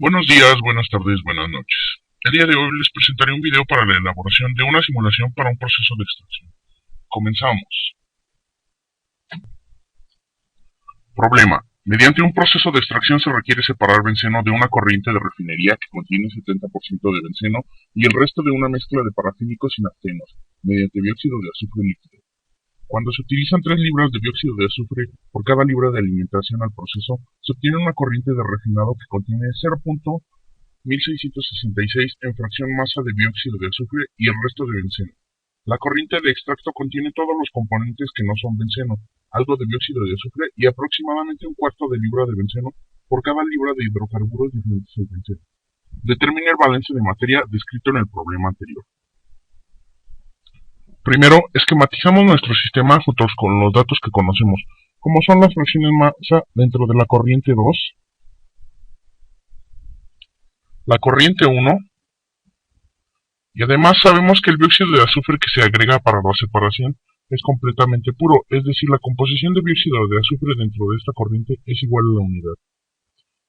Buenos días, buenas tardes, buenas noches. El día de hoy les presentaré un video para la elaboración de una simulación para un proceso de extracción. Comenzamos. Problema. Mediante un proceso de extracción se requiere separar benceno de una corriente de refinería que contiene 70% de benceno y el resto de una mezcla de parafínicos y naftenos, mediante dióxido de azufre líquido. Cuando se utilizan 3 libras de dióxido de azufre por cada libra de alimentación al proceso, se obtiene una corriente de refinado que contiene 0.1666 en fracción masa de dióxido de azufre y el resto de benceno. La corriente de extracto contiene todos los componentes que no son benceno, algo de dióxido de azufre y aproximadamente un cuarto de libra de benceno por cada libra de hidrocarburos diferentes al benceno. Determine el balance de materia descrito en el problema anterior. Primero, esquematizamos nuestro sistema junto con los datos que conocemos, como son las fracciones masa dentro de la corriente 2, la corriente 1, y además sabemos que el dióxido de azufre que se agrega para la separación es completamente puro, es decir, la composición de dióxido de azufre dentro de esta corriente es igual a la unidad.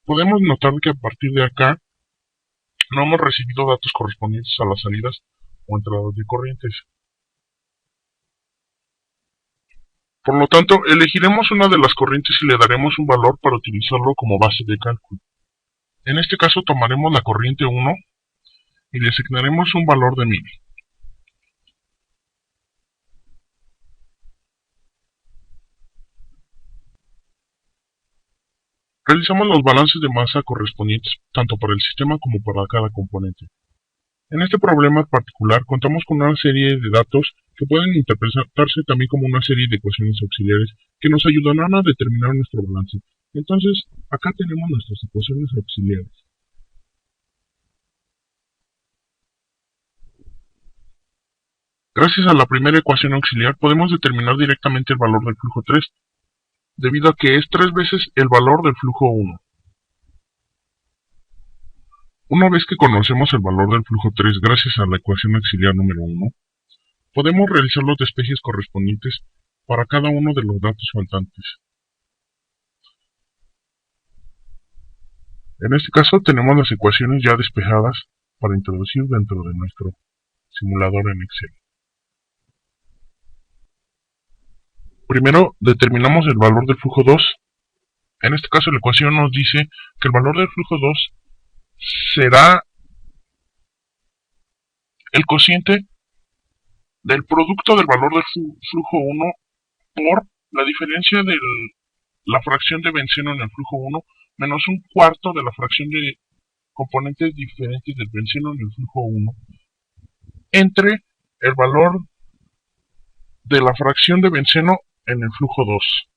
Podemos notar que a partir de acá no hemos recibido datos correspondientes a las salidas o entradas de corrientes. Por lo tanto, elegiremos una de las corrientes y le daremos un valor para utilizarlo como base de cálculo. En este caso tomaremos la corriente 1 y le asignaremos un valor de 1000. Realizamos los balances de masa correspondientes tanto para el sistema como para cada componente. En este problema particular contamos con una serie de datos que pueden interpretarse también como una serie de ecuaciones auxiliares que nos ayudarán a determinar nuestro balance. Entonces, acá tenemos nuestras ecuaciones auxiliares. Gracias a la primera ecuación auxiliar podemos determinar directamente el valor del flujo 3, debido a que es 3 veces el valor del flujo 1. Una vez que conocemos el valor del flujo 3 gracias a la ecuación auxiliar número 1, podemos realizar los despejes correspondientes para cada uno de los datos faltantes. En este caso tenemos las ecuaciones ya despejadas para introducir dentro de nuestro simulador en Excel. Primero determinamos el valor del flujo 2. En este caso la ecuación nos dice que el valor del flujo 2 será el cociente del producto del valor del flujo 1 por la diferencia de la fracción de benceno en el flujo 1 menos un cuarto de la fracción de componentes diferentes del benceno en el flujo 1 entre el valor de la fracción de benceno en el flujo 2.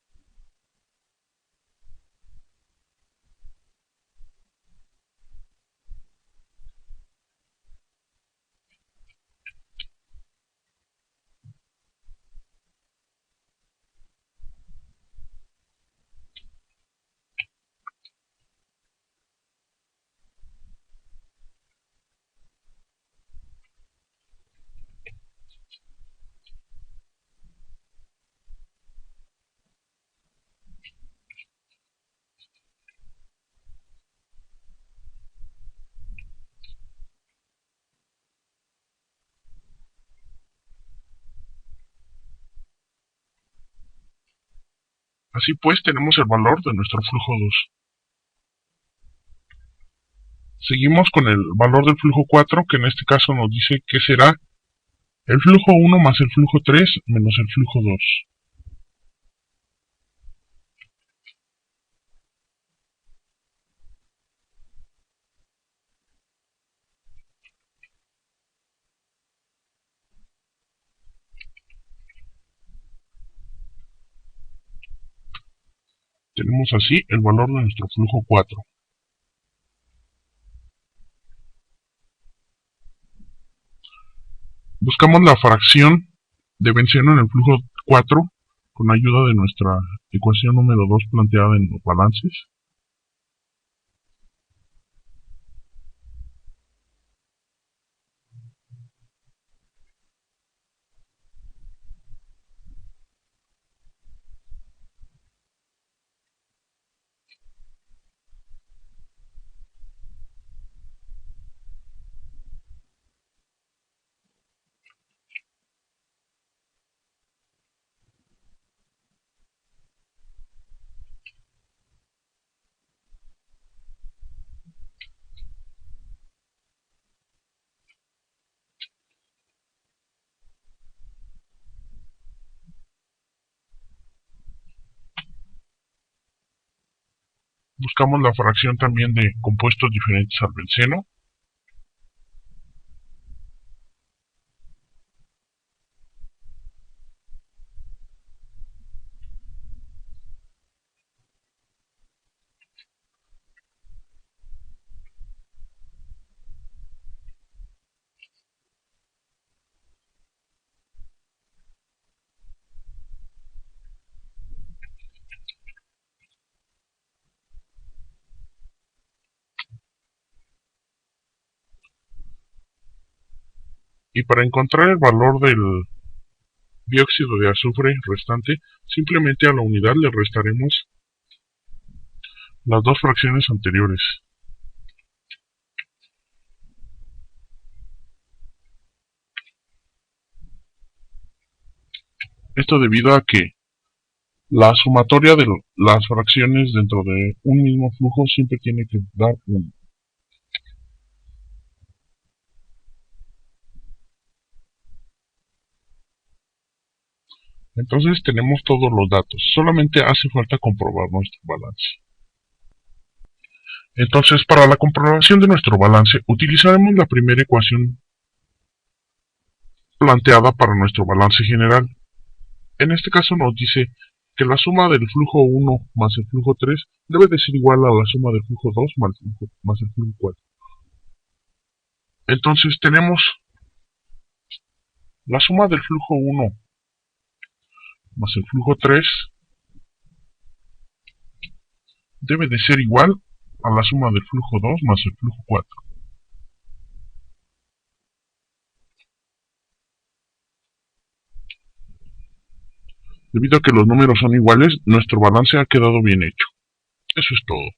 Así pues, tenemos el valor de nuestro flujo 2. Seguimos con el valor del flujo 4, que en este caso nos dice que será el flujo 1 más el flujo 3 menos el flujo 2. Tenemos así el valor de nuestro flujo 4. Buscamos la fracción de benceno en el flujo 4 con ayuda de nuestra ecuación número 2 planteada en los balances. Buscamos la fracción también de compuestos diferentes al benceno. Y para encontrar el valor del dióxido de azufre restante, simplemente a la unidad le restaremos las dos fracciones anteriores. Esto debido a que la sumatoria de las fracciones dentro de un mismo flujo siempre tiene que dar 1. Entonces tenemos todos los datos, solamente hace falta comprobar nuestro balance. Entonces, para la comprobación de nuestro balance, utilizaremos la primera ecuación planteada para nuestro balance general. En este caso nos dice que la suma del flujo 1 más el flujo 3 debe de ser igual a la suma del flujo 2 más el flujo 4. Entonces tenemos la suma del flujo 1 más el flujo 3 debe de ser igual a la suma del flujo 2 más el flujo 4. Debido a que los números son iguales, nuestro balance ha quedado bien hecho. Eso es todo.